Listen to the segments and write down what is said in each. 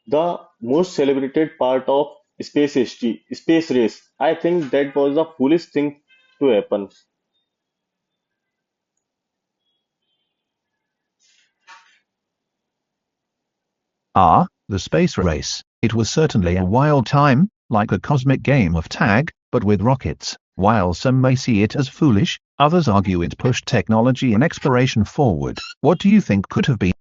The most celebrated part of space history, space race. I think that was a foolish thing to happen. Ah, the space race. It was certainly a wild time, like a cosmic game of tag, but with rockets. While some may see it as foolish, others argue it pushed technology and exploration forward. What do you think could have been?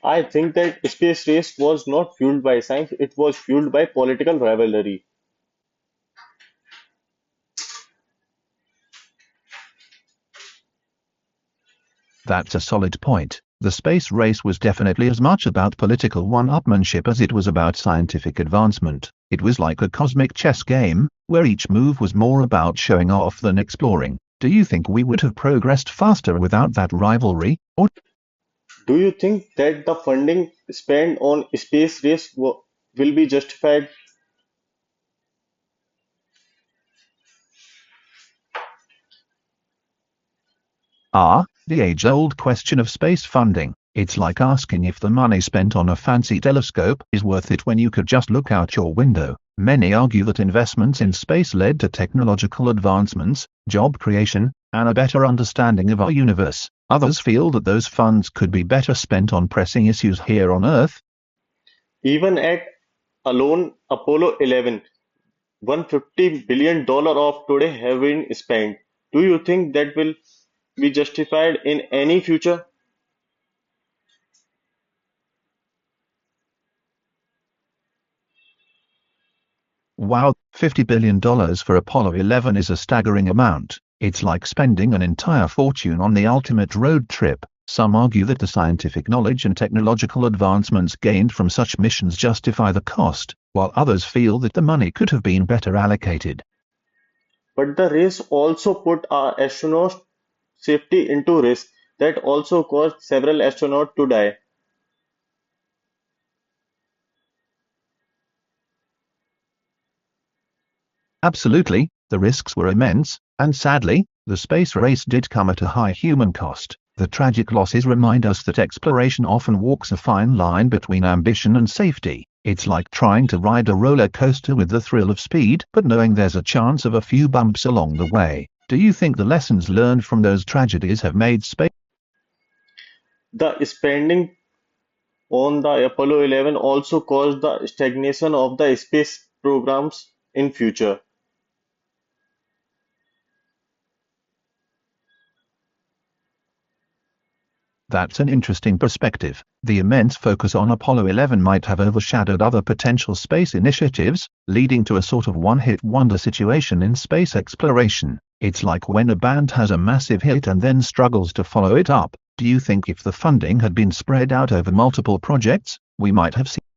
I think that space race was not fueled by science, it was fueled by political rivalry. That's a solid point. The space race was definitely as much about political one-upmanship as it was about scientific advancement. It was like a cosmic chess game, where each move was more about showing off than exploring. Do you think we would have progressed faster without that rivalry? Or Do you think that the funding spent on space race will be justified? the age-old question of space funding. It's like asking if the money spent on a fancy telescope is worth it when you could just look out your window. Many argue that investments in space led to technological advancements, job creation, and a better understanding of our universe. Others feel that those funds could be better spent on pressing issues here on Earth. Even at alone Apollo 11, $150 billion of today have been spent. Do you think that will be justified in any future? Wow, $50 billion for Apollo 11 is a staggering amount. It's like spending an entire fortune on the ultimate road trip. Some argue that the scientific knowledge and technological advancements gained from such missions justify the cost, while others feel that the money could have been better allocated. But the race also put our astronauts' safety into risk. That also caused several astronauts to die. Absolutely, the risks were immense, and sadly, the space race did come at a high human cost. The tragic losses remind us that exploration often walks a fine line between ambition and safety. It's like trying to ride a roller coaster with the thrill of speed, but knowing there's a chance of a few bumps along the way. Do you think the lessons learned from those tragedies have made space? The spending on the Apollo 11 also caused the stagnation of the space programs in future. That's an interesting perspective. The immense focus on Apollo 11 might have overshadowed other potential space initiatives, leading to a sort of one-hit wonder situation in space exploration. It's like when a band has a massive hit and then struggles to follow it up. Do you think if the funding had been spread out over multiple projects, we might have seen